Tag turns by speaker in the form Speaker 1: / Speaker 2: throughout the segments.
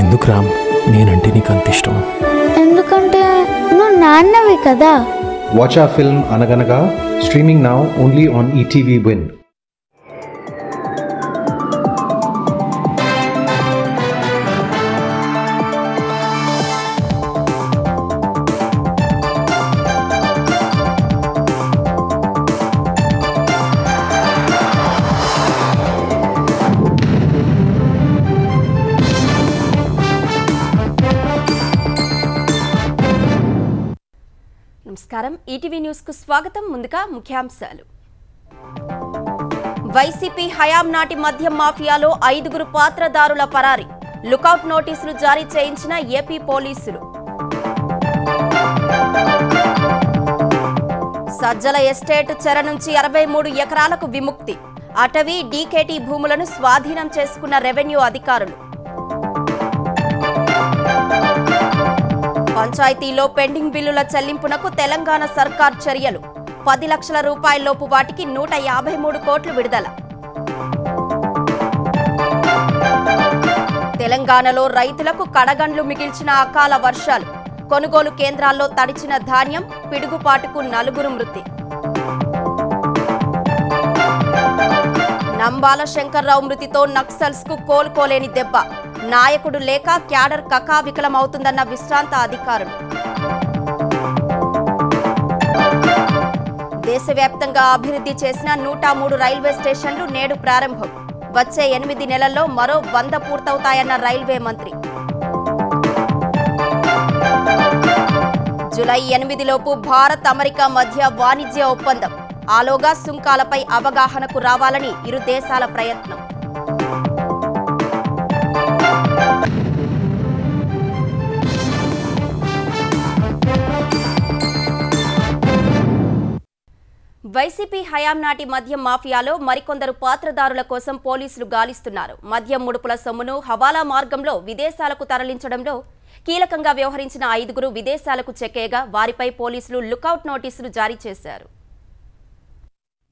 Speaker 1: ఎందుకు రామ్ నేనంటే నీకు అంత ఇష్టం?
Speaker 2: ఎందుకంటే నువ్వు నాన్నవి కదా.
Speaker 3: Watch our film Anaganaga, streaming now only on ETV Win.
Speaker 4: నమస్కారం, ఈటీవీ న్యూస్ కు స్వాగతం. ముందుగా ముఖ్యాంశాలు. వైసీపీ హయాం నాటి మద్యం మాఫియాలో 5 పాత్రదారుల పరారీ, లుకౌట్ నోటీసులు జారీ చేయించిన ఏపీ పోలీసులు. సజ్జల ఎస్టేట్ చెర నుంచి 63 ఎకరాలకు విముక్తి, అటవీ డీకేటీ భూములను స్వాధీనం చేసుకున్న రెవెన్యూ అధికారులు. పంచాయతీలో పెండింగ్ బిల్లుల చెల్లింపునకు తెలంగాణ సర్కార్ చర్యలు, 10 లక్షల రూపాయలలోపు వాటికి 153 కోట్లు విడుదల. తెలంగాణలో రైతులకు కడగండ్లు మిగిల్చిన అకాల వర్షాలు, కొనుగోలు కేంద్రాల్లో తడిచిన ధాన్యం, పిడుగుపాటుకు 4 మృతి. నంబాల శంకర్రావు మృతితో నక్సల్స్ కు కోలుకోలేని దెబ్బ, నాయకుడు లేక క్యాడర్ కకావికలమవుతుందన్న విశ్రాంత అధికారులు. దేశవ్యాప్తంగా అభివృద్ధి చేసిన 103 రైల్వే స్టేషన్లు నేడు ప్రారంభం, వచ్చే 8 నెలల్లో మరో 100 పూర్తవుతాయన్న రైల్వే మంత్రి. జూలై 8లోపు భారత్ అమెరికా మధ్య వాణిజ్య ఒప్పందం, ఆలోగా సుంకాలపై అవగాహనకు రావాలని ఇరు దేశాల ప్రయత్నం. వైసీపీ హయాం నాటి మద్యం మాఫియాలో మరికొందరు పాత్రదారుల కోసం పోలీసులు గాలిస్తున్నారు. మద్యం ముడుపుల సొమ్మును హవాలా మార్గంలో విదేశాలకు తరలించడంలో కీలకంగా వ్యవహరించిన 5 విదేశాలకు చెక్కేగా వారిపై పోలీసులు లుకౌట్ నోటీసులు జారీ చేశారు.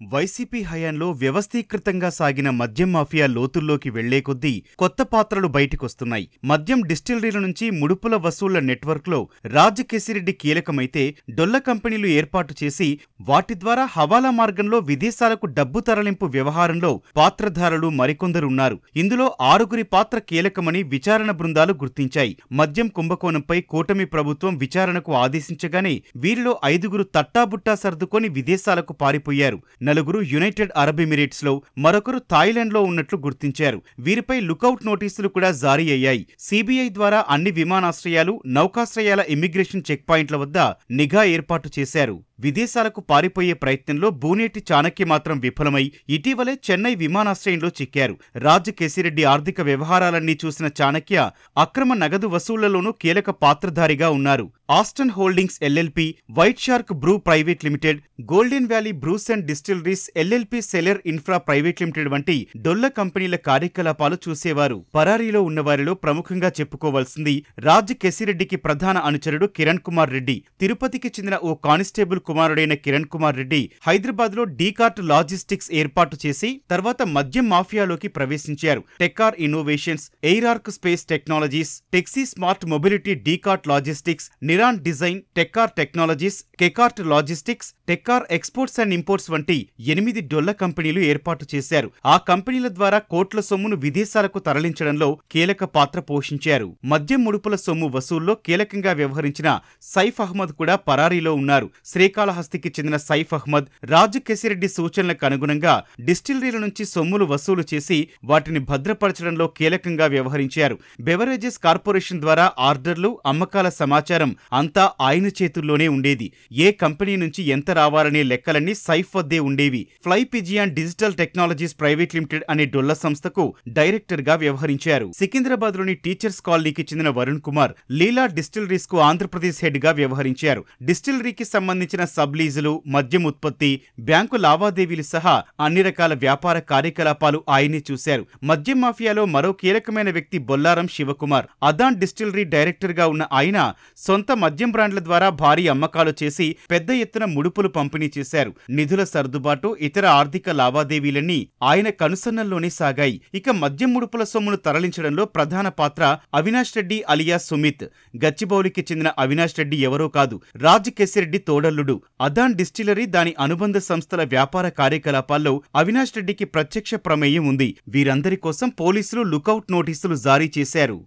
Speaker 5: వైసీపీ హయాంలో వ్యవస్థీకృతంగా సాగిన మద్యం మాఫియా లోతుల్లోకి వెళ్లే కొద్దీ కొత్త పాత్రలు బయటికొస్తున్నాయి. మద్యం డిస్టిలరీల నుంచి ముడుపుల వసూళ్ల నెట్వర్క్లో రాజకేశిరెడ్డి కీలకమైతే డొల్ల కంపెనీలు ఏర్పాటు చేసి వాటి ద్వారా హవాలా మార్గంలో విదేశాలకు డబ్బు తరలింపు వ్యవహారంలో పాత్రధారులు మరికొందరున్నారు. ఇందులో 6 పాత్ర కీలకమని విచారణ బృందాలు గుర్తించాయి. మద్యం కుంభకోణంపై కూటమి ప్రభుత్వం విచారణకు ఆదేశించగానే వీరిలో 5 తట్టాబుట్టా సర్దుకొని విదేశాలకు పారిపోయారు. 4 యునైటెడ్ అరబ్ ఎమిరేట్స్ లో, మరొకరు థాయిలాండ్ లో ఉన్నట్లు గుర్తించారు. వీరిపై లుకౌట్ నోటీసులు కూడా జారీ అయ్యాయి. సిబిఐ ద్వారా అన్ని విమానాశ్రయాలు, నౌకాశ్రయాల ఇమ్మిగ్రేషన్ చెక్ పాయింట్ల వద్ద నిఘా ఏర్పాటు చేశారు. విదేశాలకు పారిపోయే ప్రయత్నంలో బూనేటి చాణక్య మాత్రం విఫలమై ఇటీవలే చెన్నై విమానాశ్రయంలో చిక్కారు. రాజకేశిరెడ్డి ఆర్థిక వ్యవహారాలన్నీ చూసిన చాణక్య అక్రమ నగదు వసూళ్లలోనూ కీలక పాత్రధారిగా ఉన్నారు. Aston Holdings LLP, White Shark Brew Private Limited, Golden Valley Brews and Distilleries LLP, Cellar Infra Private Limited వంటి డొల్ల కంపెనీల కార్యకలాపాలు చూసేవారు. పరారీలో ఉన్నవారిలో ప్రముఖంగా చెప్పుకోవాల్సింది రాజకేశిరెడ్డికి ప్రధాన అనుచరుడు కిరణ్ కుమార్ రెడ్డి. తిరుపతికి చెందిన ఓ కానిస్టేబుల్ కుమారుడైన కిరణ్ కుమార్ రెడ్డి హైదరాబాద్ లో డీకార్ట్ లాజిస్టిక్స్ ఏర్పాటు చేసి తర్వాత మద్యం మాఫియాలోకి ప్రవేశించారు. Tekcar innovations, Airark space technologies, Texi smart mobility, Dkart logistics, Niran design, Tekcar technologies, Kkart logistics, Tekcar exports and imports వంటి 8 డొల్ల కంపెనీలు ఏర్పాటు చేశారు. ఆ కంపెనీల ద్వారా కోట్ల సొమ్మును విదేశాలకు తరలించడంలో కీలక పాత్ర పోషించారు. మద్యం ముడుపుల సొమ్ము వసూల్లో కీలకంగా వ్యవహరించిన సైఫ్ అహ్మద్ కూడా పరారీలో ఉన్నారు. శ్రీకాళహస్తికి చెందిన సైఫ్ అహ్మద్ రాజకేశిరెడ్డి సూచనలకు అనుగుణంగా డిస్టిలరీల నుంచి సొమ్ములు వసూలు చేసి వాటిని భద్రపరచడంలో కీలకంగా వ్యవహరించారు. బెవరేజెస్ కార్పొరేషన్ ద్వారా ఆర్డర్లు, అమ్మకాల సమాచారం అంతా ఆయన చేతుల్లోనే ఉండేది. ఏ కంపెనీ నుంచి ఎంత రావాలనే లెక్కలన్నీ సైఫ్ వద్దే ఉండేవి. Fly Pigeon digital technologies private limited అనే డొల్ల సంస్థకు డైరెక్టర్ గా వ్యవహరించారు. సికింద్రాబాద్ లోని టీచర్స్ కాలనీకి చెందిన వరుణ్ కుమార్ లీలా డిస్టిలరీస్ కు ఆంధ్రప్రదేశ్ హెడ్ గా వ్యవహరించారు. డిస్టిలరీకి సంబంధించిన సబ్ లీజులు, మద్యం ఉత్పత్తి, బ్యాంకు లావాదేవీలు సహా అన్ని రకాల వ్యాపార కార్యకలాపాలు ఆయనే చూశారు. మద్యం మాఫియాలో మరో కీలకమైన వ్యక్తి బొల్లారం శివకుమార్. అదాన్ డిస్టిలరీ డైరెక్టర్ గా ఉన్న ఆయన సొంత మద్యం బ్రాండ్ల ద్వారా భారీ అమ్మకాలు చేసి పెద్ద ఎత్తున ముడుపులు పంపిణీ చేశారు. నిధుల సర్దుబాటు, ఇతర ఆర్థిక లావాదేవీలన్నీ ఆయన కనుసన్నల్లోనే సాగాయి. ఇక మద్యం ముడుపుల సొమ్మును తరలించడంలో ప్రధాన పాత్ర అవినాష్ రెడ్డి అలియా సుమిత్. గచ్చిబౌలికి చెందిన అవినాష్ రెడ్డి ఎవరో కాదు, రాజ్ కేసిరెడ్డి తోడల్లుడు. అదాన్ డిస్టిలరీ, దాని అనుబంధ సంస్థల వ్యాపార కార్యకలాపాల్లో అవినాష్ రెడ్డికి ప్రత్యక్ష ప్రమేయం ఉంది. వీరందరి కోసం పోలీసులు లుకౌట్ నోటీసులు జారీ చేశారు.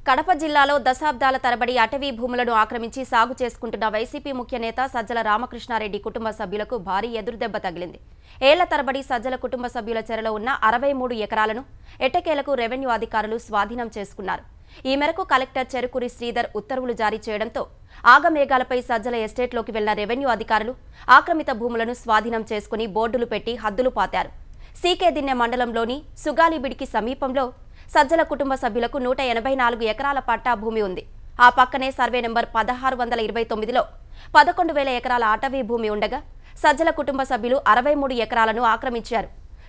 Speaker 4: కడప జిల్లాలో దశాబ్దాల తరబడి అటవీ భూములను ఆక్రమించి సాగు చేసుకుంటున్న వైసీపీ ముఖ్య నేత సజ్జల రామకృష్ణారెడ్డి కుటుంబ సభ్యులకు భారీ ఎదురుదెబ్బ తగిలింది. ఏళ్ల తరబడి సజ్జల కుటుంబ సభ్యుల చెరలో ఉన్న 63 ఎకరాలను ఎట్టకేలకు రెవెన్యూ అధికారులు స్వాధీనం చేసుకున్నారు. ఈ మేరకు కలెక్టర్ చెరుకూరి శ్రీధర్ ఉత్తర్వులు జారీ చేయడంతో ఆగమేఘాలపై సజ్జల ఎస్టేట్లోకి వెళ్లిన రెవెన్యూ అధికారులు ఆక్రమిత భూములను స్వాధీనం చేసుకుని బోర్డులు పెట్టి హద్దులు పాతారు. సీకేదిన్నె మండలంలోని సుగాలిబిడికి సమీపంలో సజ్జల కుటుంబ సభ్యులకు 184 ఎకరాల పట్టా భూమి ఉంది. ఆ పక్కనే సర్వే నెంబర్ 1629లో 11,000 ఎకరాల అటవీ భూమి ఉండగా సజ్జల కుటుంబ సభ్యులు 63 ఎకరాలను ఆక్రమించారు.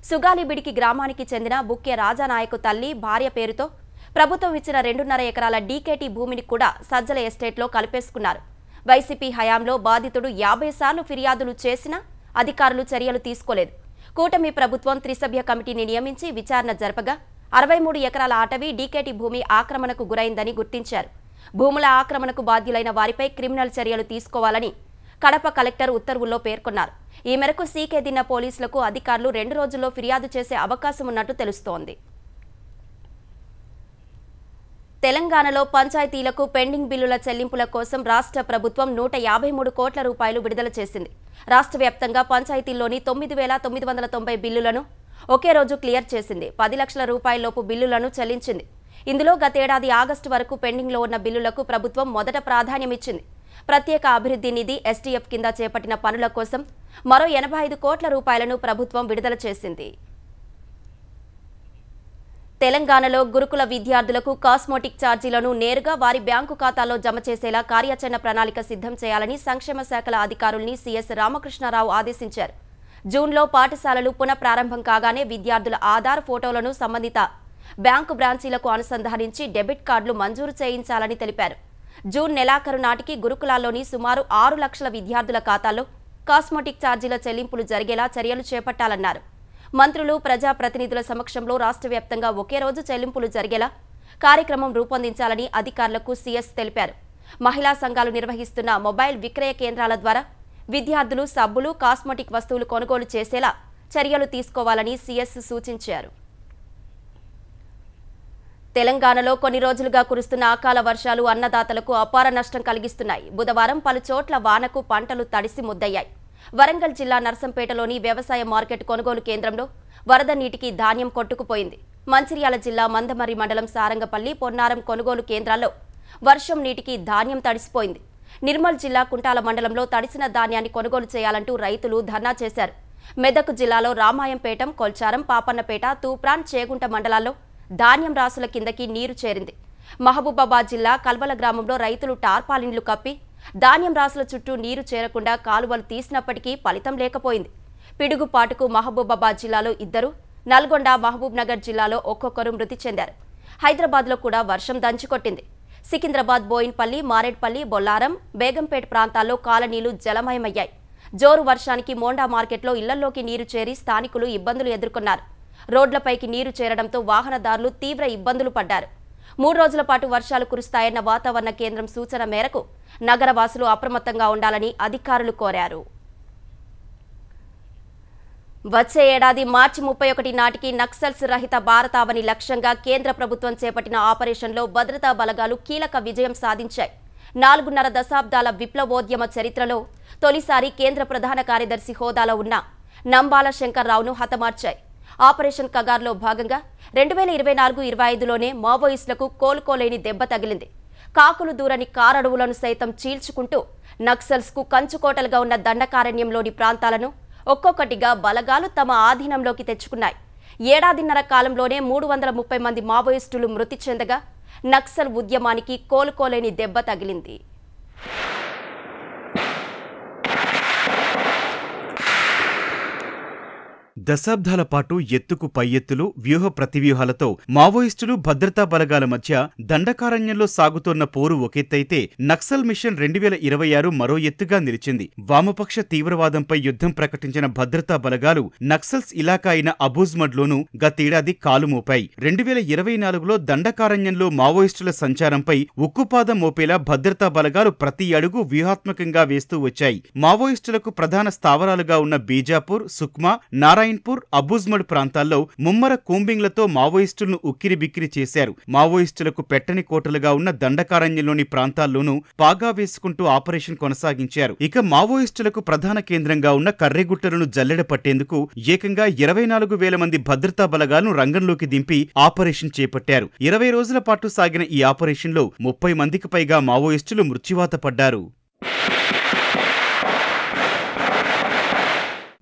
Speaker 4: సుగాలిబిడికి గ్రామానికి చెందిన బుక్కే రాజానాయకు తల్లి, భార్య పేరుతో ప్రభుత్వం ఇచ్చిన 2.5 ఎకరాల డీకేటీ భూమిని కూడా సజ్జల ఎస్టేట్లో కలిపేసుకున్నారు. వైసీపీ హయాంలో బాధితుడు 50 సార్లు ఫిర్యాదులు చేసినా అధికారులు చర్యలు తీసుకోలేదు. కూటమి ప్రభుత్వం త్రిసభ్య కమిటీని నియమించి విచారణ జరపగా 63 ఎకరాల అటవీ డీకేటీ భూమి ఆక్రమణకు గురైందని గుర్తించారు. భూముల ఆక్రమణకు బాధ్యులైన వారిపై క్రిమినల్ చర్యలు తీసుకోవాలని కడప కలెక్టర్ ఉత్తర్వుల్లో పేర్కొన్నారు. ఈ మేరకు సీకేదిన్న పోలీసులకు అధికారులు 2 రోజుల్లో ఫిర్యాదు చేసే అవకాశం ఉన్నట్టు తెలుస్తోంది. తెలంగాణలో పంచాయతీలకు పెండింగ్ బిల్లుల చెల్లింపుల కోసం రాష్ట్ర ప్రభుత్వం 153 కోట్ల రూపాయలు విడుదల చేసింది. రాష్ట్ర వ్యాప్తంగా పంచాయతీల్లోని 9,990 బిల్లులను ఒకే రోజు క్లియర్ చేసింది. 10 లక్షల రూపాయలలోపు బిల్లులను చెల్లించింది. ఇందులో గతేడాది ఆగస్టు వరకు పెండింగ్లో ఉన్న బిల్లులకు ప్రభుత్వం మొదట ప్రాధాన్యమిచ్చింది. ప్రత్యేక అభివృద్ధి నిధి ఎస్టీఎఫ్ కింద చేపట్టిన పనుల కోసం మరో 85 కోట్ల రూపాయలను ప్రభుత్వం విడుదల చేసింది. తెలంగాణలో గురుకుల విద్యార్థులకు కాస్మోటిక్ ఛార్జీలను నేరుగా వారి బ్యాంకు ఖాతాలో జమ చేసేలా కార్యాచరణ ప్రణాళిక సిద్ధం చేయాలని సంక్షేమ శాఖల అధికారుల్ని సీఎస్ రామకృష్ణారావు ఆదేశించారు. జూన్లో పాఠశాలలు పునఃప్రారంభం కాగానే విద్యార్థుల ఆధార్ ఫోటోలను సంబంధిత బ్యాంకు బ్రాంచీలకు అనుసంధానించి డెబిట్ కార్డులు మంజూరు చేయించాలని తెలిపారు. జూన్ నెలాఖరు నాటికి గురుకులాల్లోని సుమారు 6 లక్షల విద్యార్థుల ఖాతాల్లో కాస్మోటిక్ ఛార్జీల చెల్లింపులు జరిగేలా చర్యలు చేపట్టాలన్నారు. మంత్రులు, ప్రజాప్రతినిధుల సమక్షంలో రాష్ట్ర వ్యాప్తంగా ఒకే రోజు చెల్లింపులు జరిగేలా కార్యక్రమం రూపొందించాలని అధికారులకు సీఎస్ తెలిపారు. మహిళా సంఘాలు నిర్వహిస్తున్న మొబైల్ విక్రయ కేంద్రాల ద్వారా విద్యార్థులు సబ్బులు, కాస్మోటిక్ వస్తువులు కొనుగోలు చేసేలా చర్యలు తీసుకోవాలని సీఎస్ సూచించారు. తెలంగాణలో కొన్ని రోజులుగా కురుస్తున్న అకాల వర్షాలు అన్నదాతలకు అపార నష్టం కలిగిస్తున్నాయి. బుధవారం పలు చోట్ల వానకు పంటలు తడిసి ముద్దయ్యాయి. వరంగల్ జిల్లా నర్సంపేటలోని వ్యవసాయ మార్కెట్ కొనుగోలు కేంద్రంలో వరద నీటికి ధాన్యం కొట్టుకుపోయింది. మంచిర్యాల జిల్లా మందమర్రి మండలం సారంగపల్లి, పొన్నారం కొనుగోలు కేంద్రాల్లో వర్షం నీటికి ధాన్యం తడిసిపోయింది. నిర్మల్ జిల్లా కుంటాల మండలంలో తడిసిన ధాన్యాన్ని కొనుగోలు చేయాలంటూ రైతులు ధర్నా చేశారు. మెదక్ జిల్లాలో రామాయంపేటం, కొల్చారం, పాపన్నపేట, తూప్రాన్, చేగుంట మండలాల్లో ధాన్యం రాసుల కిందకి నీరు చేరింది. మహబూబాబాద్ జిల్లా కల్వల గ్రామంలో రైతులు టార్పాలిన్లు కప్పి ధాన్యం రాసుల చుట్టూ నీరు చేరకుండా కాలువలు తీసినప్పటికీ ఫలితం లేకపోయింది. పిడుగుపాటుకు మహబూబాబాద్ జిల్లాలో 2, నల్గొండ, మహబూబ్ నగర్ జిల్లాలో ఒక్కొక్కరు మృతి చెందారు. హైదరాబాద్లో కూడా వర్షం దంచుకొట్టింది. సికింద్రాబాద్, బోయిన్పల్లి, మారేడ్పల్లి, బొల్లారం, బేగంపేట ప్రాంతాల్లో కాలనీలు జలమయమయ్యాయి. జోరు వర్షానికి మోండా మార్కెట్లో ఇళ్లలోకి నీరు చేరి స్థానికులు ఇబ్బందులు ఎదుర్కొన్నారు. రోడ్లపైకి నీరు చేరడంతో వాహనదారులు తీవ్ర ఇబ్బందులు పడ్డారు. 3 రోజుల పాటు వర్షాలు కురుస్తాయన్న వాతావరణ కేంద్రం సూచన మేరకు నగరవాసులు అప్రమత్తంగా ఉండాలని అధికారులు కోరారు. వచ్చే ఏడాది మార్చి 31 నాటికి నక్సల్స్ రహిత భారతావని లక్ష్యంగా కేంద్ర ప్రభుత్వం చేపట్టిన ఆపరేషన్లో భద్రతా బలగాలు కీలక విజయం సాధించాయి. 4.5 దశాబ్దాల విప్లవోద్యమ చరిత్రలో తొలిసారి కేంద్ర ప్రధాన కార్యదర్శి హోదాలో ఉన్న నంబాల శంకర్రావును హతమార్చాయి. ఆపరేషన్ కగార్లో భాగంగా 2024-25లోనే మావోయిస్టులకు కోలుకోలేని దెబ్బ తగిలింది. కాకులు దూరని కారడవులను సైతం చీల్చుకుంటూ నక్సల్స్కు కంచుకోటలుగా ఉన్న దండకారణ్యంలోని ప్రాంతాలను ఒక్కొక్కటిగా బలగాలు తమ ఆధీనంలోకి తెచ్చుకున్నాయి. ఏడాదిన్నర కాలంలోనే 330 మంది మావోయిస్టులు మృతి చెందగా నక్సల్ ఉద్యమానికి కోలుకోలేని దెబ్బ తగిలింది.
Speaker 5: దశాబ్దాల పాటు ఎత్తుకు పై ఎత్తులు, వ్యూహ ప్రతివ్యూహాలతో మావోయిస్టులు, భద్రతా బలగాల మధ్య దండకారణ్యంలో సాగుతోన్న పోరు ఒకెత్తైతే నక్సల్ మిషన్ 2026 మరో ఎత్తుగా నిలిచింది. వామపక్ష తీవ్రవాదంపై యుద్ధం ప్రకటించిన భద్రతా బలగాలు నక్సల్స్ ఇలాకా అయిన అబూజ్మడ్లోనూ గతేడాది కాలు మోపాయి. 2024లో దండకారణ్యంలో మావోయిస్టుల సంచారంపై ఉక్కుపాదం మోపేలా భద్రతా బలగాలు ప్రతి అడుగు వ్యూహాత్మకంగా వేస్తూ వచ్చాయి. మావోయిస్టులకు ప్రధాన స్థావరాలుగా ఉన్న బీజాపూర్, సుక్మా, నారాయణపూర్, అబూజ్మడ్ ప్రాంతాల్లో ముమ్మర కూంబింగ్లతో మావోయిస్టులను ఉక్కిరిబిక్కిరి చేశారు. మావోయిస్టులకు పెట్టని కోటలుగా ఉన్న దండకారణ్యంలోని ప్రాంతాల్లోనూ పాగా వేసుకుంటూ ఆపరేషన్ కొనసాగించారు. ఇక మావోయిస్టులకు ప్రధాన కేంద్రంగా ఉన్న కర్రెగుట్టలను జల్లెడ పట్టేందుకు ఏకంగా 24,000 మంది భద్రతా బలగాలను రంగంలోకి దింపి ఆపరేషన్ చేపట్టారు. 20 రోజుల పాటు సాగిన ఈ ఆపరేషన్లో 30 మందికి పైగా మావోయిస్టులు మృత్యువాత పడ్డారు.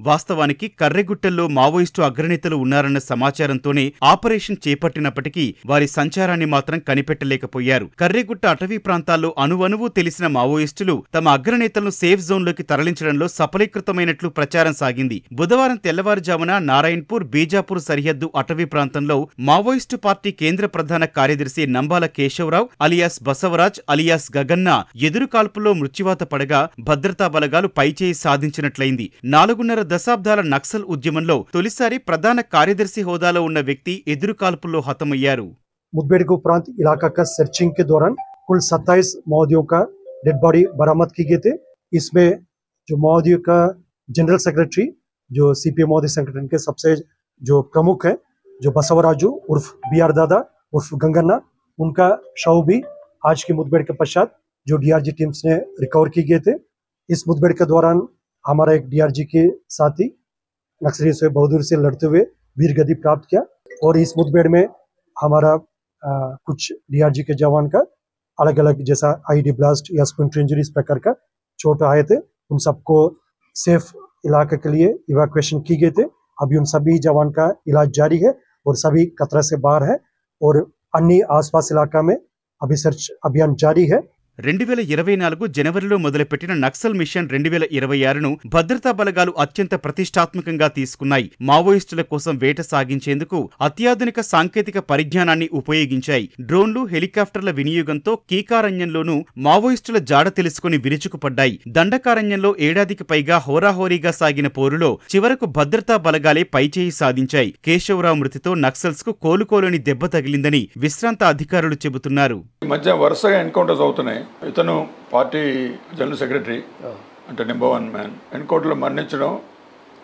Speaker 5: వాస్తవానికి కర్రెగుట్టల్లో మావోయిస్టు అగ్రనేతలు ఉన్నారన్న సమాచారంతోనే ఆపరేషన్ చేపట్టినప్పటికీ వారి సంచారాన్ని మాత్రం కనిపెట్టలేకపోయారు. కర్రెగుట్ట అటవీ ప్రాంతాల్లో అణువణువు తెలిసిన మావోయిస్టులు తమ అగ్రనేతలను సేఫ్ జోన్లోకి తరలించడంలో సఫలీకృతమైనట్లు ప్రచారం సాగింది. బుధవారం తెల్లవారుజామున నారాయణపూర్, బీజాపూర్ సరిహద్దు అటవీ ప్రాంతంలో మావోయిస్టు పార్టీ కేంద్ర ప్రధాన కార్యదర్శి నంబాల కేశవరావు అలియాస్ బసవరాజ్ అలియాస్ గగన్న ఎదురుకాల్పుల్లో మృత్యువాత పడగా భద్రతా బలగాలు పైచేయి సాధించినట్లయింది. 4.5 దశాబ్దాల నక్సల్ ఉద్యమంలో తొలిసారి ప్రధాన కార్యదర్శి హోదాలో ఉన్న వ్యక్తి ఎదురుకాల్పుల్లో హతమయ్యారు.
Speaker 6: मुठभेड़ के उपरांत इलाका का सर्चिंग के दौरान कुल 27 माओवादियों का डेड बॉडी बरामद की गए थे। इसमें जो माओवादियों का जनरल सेक्रेटरी, जो सीपीएम माओवादी संगठन के सबसे जो प्रमुख है, जो बसवराजू उर्फ बीआर दादा उर्फ गंगन्ना, उनका शव भी आज की मुठभेड़ के पश्चात जो डीआरजी टीम्स ने रिकवर की गए थे। इस मुठभेड़ के दौरान हमारा एक डीआरजी के साथी नक्सलियों से बहादुरी से लड़ते हुए वीर गति प्राप्त किया और इस मुठभेड़ में हमारा कुछ डीआरजी के जवान का अलग अलग जैसा आईडी ब्लास्ट या स्प्लिंटर इंजरी इस प्रकार का चोट आए थे। उन सबको सेफ इलाके के लिए इवैक्यूएशन की गए थे। अभी उन सभी जवान का इलाज जारी है और सभी खतरा से बाहर है और अन्य आसपास इलाका में अभी सर्च अभियान जारी है।
Speaker 5: 2024 జనవరిలో మొదలుపెట్టిన నక్సల్ మిషన్ 2026ను భద్రతా బలగాలు అత్యంత ప్రతిష్టాత్మకంగా తీసుకున్నాయి. మావోయిస్టుల కోసం వేట సాగించేందుకు అత్యాధునిక సాంకేతిక పరిజ్ఞానాన్ని ఉపయోగించాయి. డ్రోన్లు, హెలికాప్టర్ల వినియోగంతో కీకారణ్యంలోనూ మావోయిస్టుల జాడ తెలుసుకుని విరుచుకుపడ్డాయి. దండకారణ్యంలో ఏడాదికి పైగా హోరాహోరీగా సాగిన పోరులో చివరకు భద్రతా బలగాలే పైచేయి సాధించాయి. కేశవరావు మృతితో నక్సల్స్ కు కోలుకోలేని దెబ్బ తగిలిందని విశ్రాంత అధికారులు చెబుతున్నారు.
Speaker 7: మధ్య వరుసగా ఎన్కౌంటర్స్ అవుతున్నాయి. ఇతను పార్టీ జనరల్ సెక్రటరీ అంటే నెంబర్ 1 మ్యాన్ ఎన్కౌంటర్లో మరణించడం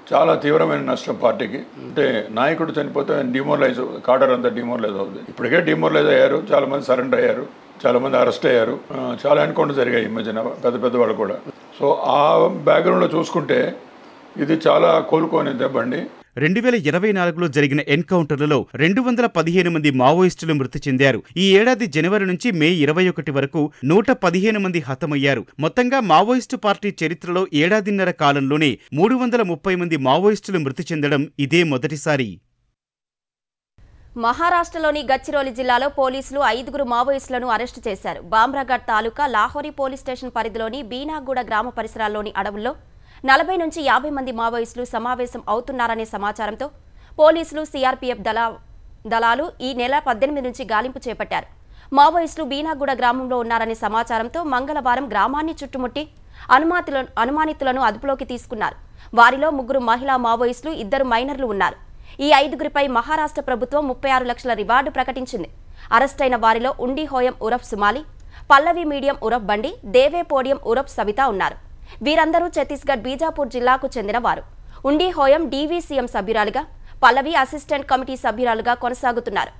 Speaker 7: చాలా తీవ్రమైన నష్టం పార్టీకి. అంటే నాయకుడు చనిపోతే డిమోరలైజ్, కాడర్ అంతా డిమోరలైజ్ అవుతుంది. ఇప్పటికే డిమోరలైజ్ అయ్యారు, చాలా మంది సరెండర్ అయ్యారు, చాలా మంది అరెస్ట్ అయ్యారు, చాలా ఎన్కౌంటర్ జరిగాయి ఈ మధ్యన పెద్ద వాళ్ళు కూడా. సో ఆ బ్యాక్గ్రౌండ్లో చూసుకుంటే ఇది చాలా కోలుకోని దెబ్బండి.
Speaker 5: 2024లో జరిగిన ఎన్కౌంటర్లలో 215 మంది మావోయిస్టులు మృతి చెందారు. ఈ ఏడాది జనవరి నుంచి మే 21 వరకు 115 మంది హతమయ్యారు. మొత్తంగా మావోయిస్టు పార్టీ చరిత్రలో ఏడాదిన్నర కాలంలోనే 330 మంది మావోయిస్టులు మృతి చెందడం ఇదే మొదటిసారి.
Speaker 4: మహారాష్ట్రలోని గచ్చిరోలి జిల్లాలో పోలీసులు 5 మావోయిస్టులను అరెస్టు చేశారు. బామ్రాఘాట్ తాలూకా లాహోరీ పోలీస్ స్టేషన్ పరిధిలోని బీనాగూడ గ్రామ పరిసరాల్లోని అడవుల్లో 40 నుంచి 50 మంది మావోయిస్టులు సమావేశం అవుతున్నారనే సమాచారంతో పోలీసులు, సిఆర్పీఎఫ్ దళాలు ఈ నెల 18 నుంచి గాలింపు చేపట్టారు. మావోయిస్టులు బీనాగూడ గ్రామంలో ఉన్నారనే సమాచారంతో మంగళవారం గ్రామాన్ని చుట్టుముట్టి అనుమానితులను అదుపులోకి తీసుకున్నారు. వారిలో 3 మహిళా మావోయిస్టులు, 2 మైనర్లు ఉన్నారు. ఈ 5గురిపై మహారాష్ట్ర ప్రభుత్వం 36 లక్షల రివార్డు ప్రకటించింది. అరెస్టైన వారిలో ఉండి హోయం ఉరఫ్ సుమాలి, పల్లవి మీడియం ఉరఫ్ బండి, దేవే పోడియం ఉరఫ్ సవిత ఉన్నారు. వీరందరూ ఛత్తీస్గఢ్ బీజాపూర్ జిల్లాకు చెందినవారు. ఉండి హోయం డీవీసీఎం సభ్యురాలుగా, పల్లవి అసిస్టెంట్ కమిటీ సభ్యురాలుగా కొనసాగుతున్నారు.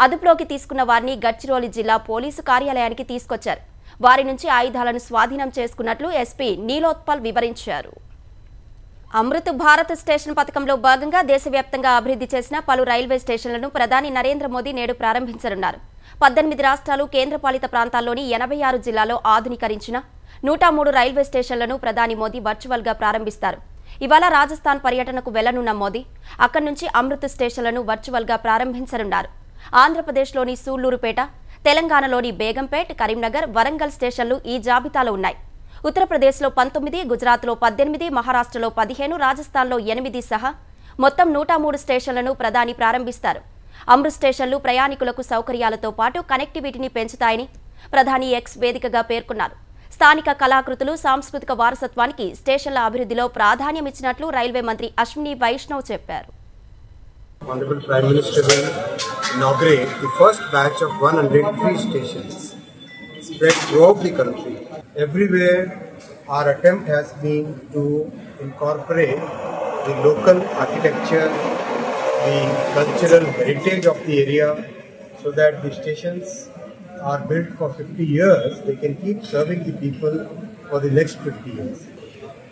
Speaker 4: అదుపులోకి తీసుకున్న వారిని గడ్చిరోలి జిల్లా పోలీసు కార్యాలయానికి తీసుకొచ్చారు. వారి నుంచి ఆయుధాలను స్వాధీనం చేసుకున్నట్లు ఎస్పీ నీలోత్పల్ వివరించారు. అమృత్ భారత్ స్టేషన్ పథకంలో భాగంగా దేశవ్యాప్తంగా అభివృద్ధి చేసిన పలు రైల్వే స్టేషన్లను ప్రధాని నరేంద్ర మోదీ నేడు ప్రారంభించనున్నారు. 18 రాష్ట్రాలు, కేంద్రపాలిత ప్రాంతాల్లోని 86 జిల్లాల్లో ఆధునీకరించిన 103 రైల్వే స్టేషన్లను ప్రధాని మోదీ వర్చువల్గా ప్రారంభిస్తారు. ఇవాళ రాజస్థాన్ పర్యటనకు వెళ్లనున్న మోదీ అక్కడి నుంచి అమృత్ స్టేషన్లను వర్చువల్గా ప్రారంభించనున్నారు. ఆంధ్రప్రదేశ్లోని సూళ్లూరుపేట, తెలంగాణలోని బేగంపేట్, కరీంనగర్, వరంగల్ స్టేషన్లు ఈ జాబితాలో ఉన్నాయి. ఉత్తరప్రదేశ్లో 19, గుజరాత్లో 18, మహారాష్ట్రలో 15, రాజస్థాన్లో 8 సహా మొత్తం 103 స్టేషన్లను ప్రధాని ప్రారంభిస్తారు. అమృత్ స్టేషన్లు ప్రయాణికులకు సౌకర్యాలతో పాటు కనెక్టివిటీని పెంచుతాయని ప్రధాని ఎక్స్ వేదికగా పేర్కొన్నారు. స్థానిక కళాకృతులు, సాంస్కృతిక వారసత్వానికి స్టేషన్ల అభివృద్ధిలో ప్రాధాన్యం ఇచ్చినట్లు రైల్వే మంత్రి అశ్విని వైష్ణవ్ చెప్పారు.
Speaker 8: Honorable Prime Minister will inaugurate the first batch of 103 stations spread throughout the country. Everywhere our attempt has been to incorporate the local architecture, the cultural heritage of the area, so that the stations are built for 50 years, they can keep serving the people for the next 50 years.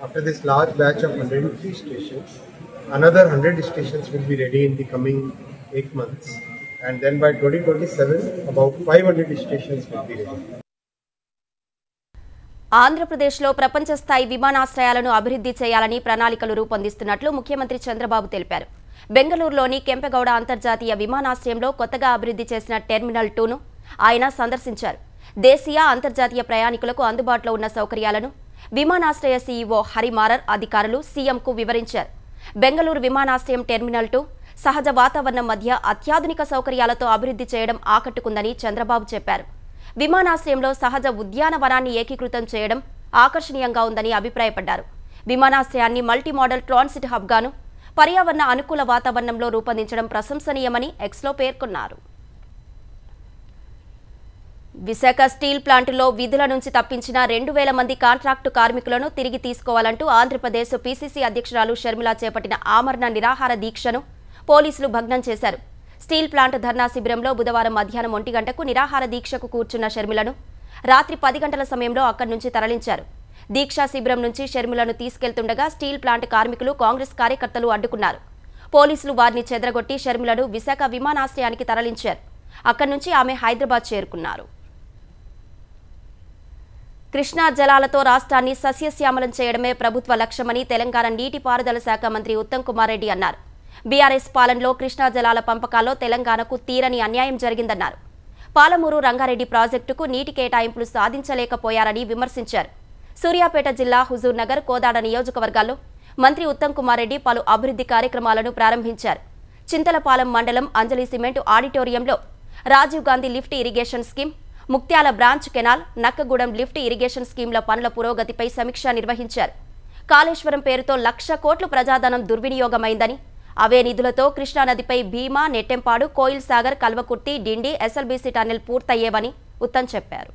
Speaker 8: After this large batch of 103 stations, another 100 stations will be ready in the coming 8 months, and then by 2027 about 500 stations will be ready.
Speaker 4: ఆంధ్రప్రదేశ్లో ప్రపంచ స్థాయి విమానాశ్రయాలను అభివృద్ధి చేయాలని ప్రణాళికలు రూపొందిస్తున్నట్లు ముఖ్యమంత్రి చంద్రబాబు తెలిపారు. బెంగళూరులోని కెంపెగౌడ అంతర్జాతీయ విమానాశ్రయంలో కొత్తగా అభివృద్ధి చేసిన టెర్మినల్ 2ను ఆయన సందర్శించారు. దేశీయ, అంతర్జాతీయ ప్రయాణికులకు అందుబాటులో ఉన్న సౌకర్యాలను విమానాశ్రయ సీఈఓ హరిమారర్ అధికారులు సీఎంకు వివరించారు. బెంగళూరు విమానాశ్రయం టెర్మినల్ 2 సహజ వాతావరణం మధ్య అత్యాధునిక సౌకర్యాలతో అభివృద్ధి చేయడం ఆకట్టుకుందని చంద్రబాబు చెప్పారు. విమానాశ్రయంలో సహజ ఉద్యానవనాన్ని ఏకీకృతం చేయడం ఆకర్షణీయంగా ఉందని అభిప్రాయపడ్డారు. విమానాశ్రయాన్ని మల్టీ మోడల్ ట్రాన్సిట్ హబ్గాను, పర్యావరణ అనుకూల వాతావరణంలో రూపొందించడం ప్రశంసనీయమని ఎక్స్లో పేర్కొన్నారు. విశాఖ స్టీల్ ప్లాంటులో విధుల నుంచి తప్పించిన 2000 మంది కాంట్రాక్టు కార్మికులను తిరిగి తీసుకోవాలంటూ ఆంధ్రప్రదేశ్ పీసీసీ అధ్యక్షురాలు షర్మిల చేపట్టిన ఆమరణ నిరాహార దీక్షను పోలీసులు భగ్నం చేశారు. స్టీల్ ప్లాంట్ ధర్నా శిబిరంలో బుధవారం మధ్యాహ్నం 1 గంటకు నిరాహార దీక్షకు కూర్చున్న షర్మిలను రాత్రి 10 గంటల సమయంలో అక్కడి నుంచి తరలించారు. దీక్షా శిబిరం నుంచి షర్మిలను తీసుకెళ్తుండగా స్టీల్ ప్లాంట్ కార్మికులు, కాంగ్రెస్ కార్యకర్తలు అడ్డుకున్నారు. పోలీసులు వారిని చెదరగొట్టి షర్మిలను విశాఖ విమానాశ్రయానికి తరలించారు. అక్కడి నుంచి ఆమె హైదరాబాద్ చేరుకున్నారు. కృష్ణా జలాలతో రాష్ట్రాన్ని సస్యశ్యామలం చేయడమే ప్రభుత్వ లక్ష్యమని తెలంగాణ నీటిపారుదల శాఖ మంత్రి ఉత్తమ్ కుమార్ రెడ్డి అన్నారు. బీఆర్ఎస్ పాలనలో కృష్ణా జలాల పంపకాల్లో తెలంగాణకు తీరని అన్యాయం జరిగిందన్నారు. పాలమూరు రంగారెడ్డి ప్రాజెక్టుకు నీటి కేటాయింపులు సాధించలేకపోయారని విమర్శించారు. సూర్యాపేట జిల్లా హుజూర్ నగర్, కోదాడ నియోజకవర్గాల్లో మంత్రి ఉత్తమ్ కుమార్ రెడ్డి పలు అభివృద్ధి కార్యక్రమాలను ప్రారంభించారు. చింతలపాలెం మండలం అంజలి సిమెంట్ ఆడిటోరియంలో Rajiv Gandhi lift irrigation scheme, Muktyala branch canal, Nakkagudem lift irrigation స్కీమ్ల పనుల పురోగతిపై సమీక్ష నిర్వహించారు. కాళేశ్వరం పేరుతో 1,00,000 కోట్ల ప్రజాధనం దుర్వినియోగమైందని, అవే నిధులతో కృష్ణానదిపై భీమా, నెట్టెంపాడు, కోయిల్ సాగర్, కల్వకుర్తి, డిండి, ఎస్ఎల్బీసీ టన్నెల్ పూర్తయ్యేవని ఉత్తమ్ చెప్పారు.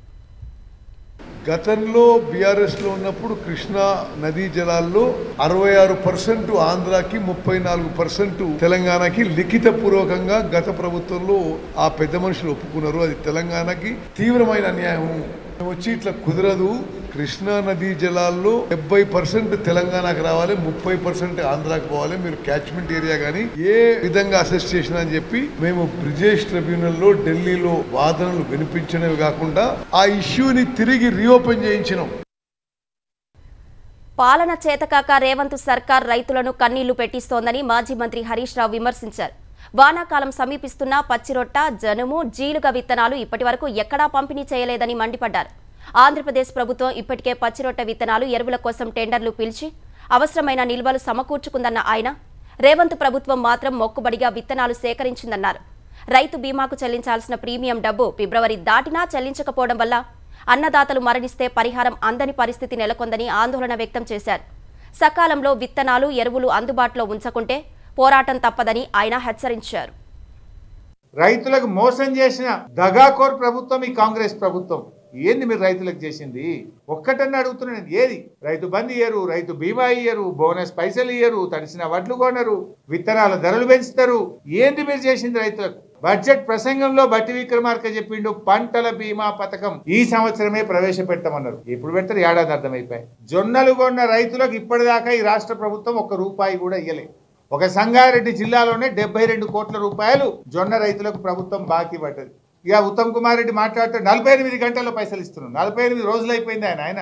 Speaker 9: గతంలో బీఆర్ఎస్లో ఉన్నప్పుడు కృష్ణా నదీ జలాల్లో 66% ఆంధ్రాకి, 34% తెలంగాణకి లిఖిత పూర్వకంగా గత ప్రభుత్వంలో ఆ పెద్ద మనుషులు ఒప్పుకున్నారు. అది తెలంగాణకి తీవ్రమైన అన్యాయం. వచ్చి ఇట్లా కుదరదు, కృష్ణా నదీ జలాల్లో 70% తెలంగాణకు రావాలి, 30% ఆంధ్రాకి పోవాలి, మీరు క్యాచ్మెంట్ ఏరియా కానీ ఏ విధంగా అసెస్ చేసినా అని చెప్పి మేము బ్రిజేష్ ట్రిబ్యునల్లో ఢిల్లీలో వాదనలు వినిపించడమే కాకుండా ఆ ఇష్యూని తిరిగి రీఓపెన్ చేయించినాం.
Speaker 4: పాలన చేతకాక రేవంత్ సర్కార్ రైతులను కన్నీళ్లు పెట్టిస్తోందని మాజీ మంత్రి హరీష్ రావు విమర్శించారు. వానాకాలం సమీపిస్తున్నా పచ్చిరొట్ట, జనుము, జీలుగ విత్తనాలు ఇప్పటివరకు ఎక్కడా పంపిణీ చేయలేదని మండిపడ్డారు. ఆంధ్రప్రదేశ్ ప్రభుత్వం ఇప్పటికే పచ్చిరొట్ట విత్తనాలు, ఎరువుల కోసం టెండర్లు పిలిచి అవసరమైన నిల్వలు సమకూర్చుకుందన్న ఆయన, రేవంత్ ప్రభుత్వం మాత్రం మొక్కుబడిగా విత్తనాలు సేకరించిందన్నారు. రైతు బీమాకు చెల్లించాల్సిన ప్రీమియం డబ్బు ఫిబ్రవరి దాటినా చెల్లించకపోవడం వల్ల అన్నదాతలు మరణిస్తే పరిహారం అందని పరిస్థితి నెలకొందని ఆందోళన వ్యక్తం చేశారు. సకాలంలో విత్తనాలు, ఎరువులు అందుబాటులో ఉంచకుంటే పోరాటం తప్పదని ఆయన హెచ్చరించారు.
Speaker 10: రైతులకు మోసం చేసిన దగాకోర్ ప్రభుత్వం ఈ కాంగ్రెస్ ప్రభుత్వం. ఏంది మీరు రైతులకు చేసింది? ఒక్కటన్నా అడుగుతున్నాను, ఏది? రైతు బంధు ఇయ్యరు, రైతు బీమా ఇయ్యరు, బోనస్ పైసలు ఇయ్యరు, తడిసిన వడ్లు కొనరు, విత్తనాల ధరలు పెంచుతారు. ఏంది మీరు చేసింది రైతులకు? బడ్జెట్ ప్రసంగంలో బట్టి విక్రమార్క చెప్పిండు, పంటల బీమా పథకం ఈ సంవత్సరమే ప్రవేశపెట్టమన్నారు. ఎప్పుడు పెడతారు? ఏడాది అర్థమైపోయాయి. జొన్నలు కొన్న రైతులకు ఇప్పటిదాకా ఈ రాష్ట్ర ప్రభుత్వం ₹1 కూడా ఇయ్యలే. ఒక సంగారెడ్డి జిల్లాలోనే 72 కోట్ల రూపాయలు జొన్న రైతులకు ప్రభుత్వం బాకీ పడ్డది. ఇక ఉత్తమ్ కుమార్ రెడ్డి మాట్లాడితే 48 గంటల్లో పైసలు ఇస్తున్నాం. 48 రోజులు అయిపోయింది ఆయన.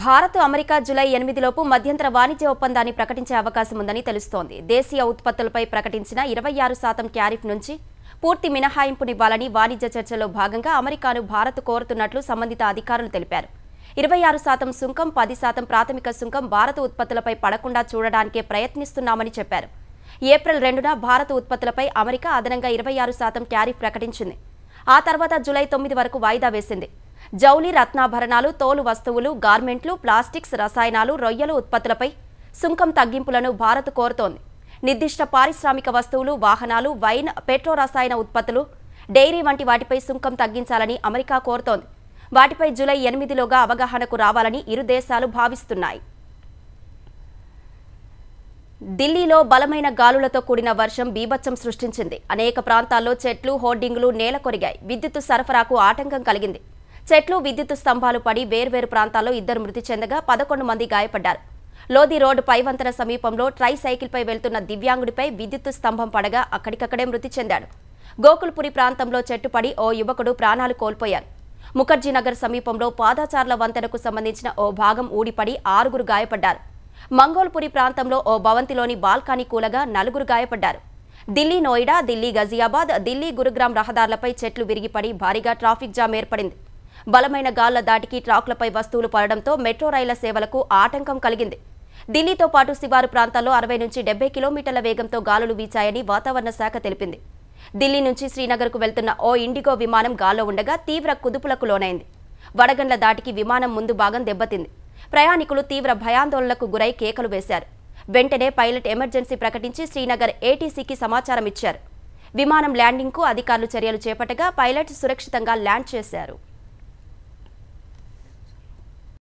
Speaker 4: భారత్, అమెరికా జూలై 8లోపు మధ్యంతర వాణిజ్య ఒప్పందాన్ని ప్రకటించే అవకాశం ఉందని తెలుస్తోంది. దేశీయ ఉత్పత్తులపై ప్రకటించిన 26% ట్యారిఫ్ నుంచి పూర్తి మినహాయింపునివ్వాలని వాణిజ్య చర్చల్లో భాగంగా అమెరికాను భారత్ కోరుతున్నట్లు సంబంధిత అధికారులు తెలిపారు. 26% సుంకం, 10% ప్రాథమిక సుంకం భారత ఉత్పత్తులపై పడకుండా చూడడానికే ప్రయత్నిస్తున్నామని చెప్పారు. ఏప్రిల్ 2న భారత ఉత్పత్తులపై అమెరికా అదనంగా 26% టారిఫ్ ప్రకటించింది. ఆ తర్వాత జూలై 9 వరకు వాయిదా వేసింది. జౌలి, రత్నాభరణాలు, తోలు వస్తువులు, గార్మెంట్లు, ప్లాస్టిక్స్, రసాయనాలు, రొయ్యలు ఉత్పత్తులపై సుంకం తగ్గింపులను భారత్ కోరుతోంది. నిర్దిష్ట పారిశ్రామిక వస్తువులు, వాహనాలు, వైన్, పెట్రో రసాయన ఉత్పత్తులు, డైరీ వంటి వాటిపై సుంకం తగ్గించాలని అమెరికా కోరుతోంది. వాటిపై జూలై 8లోగా అవగాహనకు రావాలని ఇరు దేశాలు భావిస్తున్నాయి. ఢిల్లీలో బలమైన గాలులతో కూడిన వర్షం బీభత్సం సృష్టించింది. అనేక ప్రాంతాల్లో చెట్లు, హోర్డింగులు నేల కొరిగాయి. విద్యుత్ సరఫరాకు ఆటంకం కలిగింది. చెట్లు, విద్యుత్ స్తంభాలు పడి వేర్వేరు ప్రాంతాల్లో 2 మృతి చెందగా 11 మంది గాయపడ్డారు. లోధి రోడ్డు పైవంతెన సమీపంలో ట్రై సైకిల్పై వెళ్తున్న దివ్యాంగుడిపై విద్యుత్ స్తంభం పడగా అక్కడికక్కడే మృతి చెందాడు. గోకుల్పురి ప్రాంతంలో చెట్టు పడి ఓ యువకుడు ప్రాణాలు కోల్పోయారు. ముఖర్జీనగర్ సమీపంలో పాదాచార్ల వంతెనకు సంబంధించిన ఓ భాగం ఊడిపడి 6 గాయపడ్డారు. మంగోల్పురి ప్రాంతంలో ఓ భవంతిలోని బాల్కనీ కూలగా 4 గాయపడ్డారు. ఢిల్లీ నోయిడా, ఢిల్లీ గజియాబాద్, ఢిల్లీ గురుగ్రామ్ రహదారులపై చెట్లు విరిగిపడి భారీగా ట్రాఫిక్ జామ్ ఏర్పడింది. బలమైన గాళ్ల దాటికి ట్రాక్లపై వస్తువులు పడడంతో మెట్రో రైళ్ల సేవలకు ఆటంకం కలిగింది. ఢిల్లీతో పాటు శివారు ప్రాంతాల్లో 60 నుంచి 70 కిలోమీటర్ల వేగంతో గాలులు వీచాయని వాతావరణ శాఖ తెలిపింది. ఢిల్లీ నుంచి శ్రీనగర్కు వెళ్తున్న ఓ ఇండిగో విమానం గాల్లో ఉండగా తీవ్ర కుదుపులకు లోనైంది. వడగండ్ల దాటికి విమానం ముందు భాగం దెబ్బతింది. ప్రయాణికులు తీవ్ర భయాందోళనకు గురై కేకలు వేశారు. వెంటనే పైలట్ ఎమర్జెన్సీ ప్రకటించి శ్రీనగర్ ఏటీసీకి సమాచారం ఇచ్చారు. విమానం ల్యాండింగ్కు అధికారులు చర్యలు చేపట్టగా పైలట్ సురక్షితంగా ల్యాండ్ చేశారు.